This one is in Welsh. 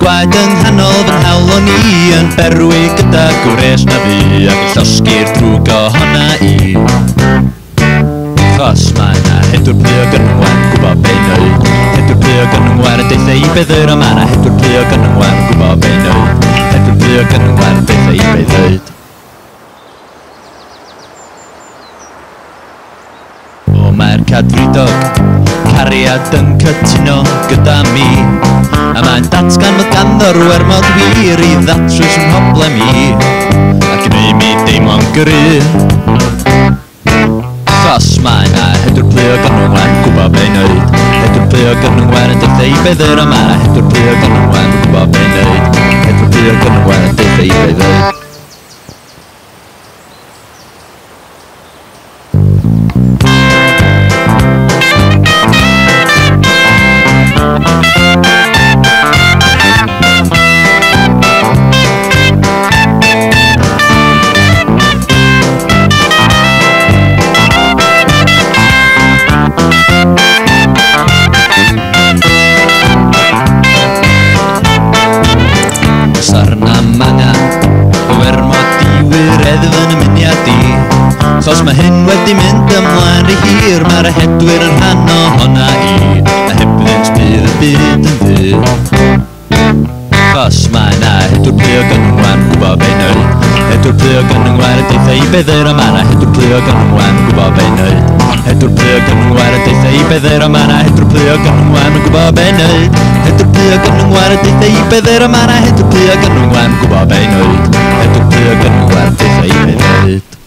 gwaed yng nghanol fy nghawl o'n i yn berwi gyda gwres na fi ac yn llosgi'r drwg ohona i. Chos mae na hedwr pliog yn yngwan gwybod be wneud. Hedwr pliog yn yngwan yn deitha i beddyr, a mae na hedwr pliog yn yngwan gwybod be wneud. Hedwr pliog yn yngwan yn deitha i beddyr. O mae'r cadfridog cariad yn cytuno gyda mi, a mae'n datgan fod ganddo'r wermod wir i ddatrys yn problem i a gneu mi deimlo'n gry. Chos mae na hedwr pliog yn yngwan gwybod be wneud. Hedwr pliog yn yngwan yn deitha i beddyr, a mae na hedwr pliog yn yngwan gwybod be wneud. Hedwr pliog yn yngwan yn deitha i beddyr. Sarna manga y wermod i wireddf yn ymuniad i, chos mae hyn wedi mynd ymlaen rhy hir. Mae'r hedwyr yn rhan ohona i, a hebddynt bydd y byd yn fydd. Chos mae na hedwr pliog yn yngwan gwybod be wneud. Hedwr pliog yn yngwan yn deitha i beddyr, a mae na hedwr pliog yn yngwan gwybod be wneud. Hedwr pliog yn yngwan yn deitha i beddyr, a mae na hedwr pliog yn yngwan gwybod be wneud. Hedwr pliog yn yngwan yn deitha i beddyr, a mae na hedwr pliog yn yngwan gwybod be wneud. Hedwr pliog yn yngwan yn deitha i beddyr.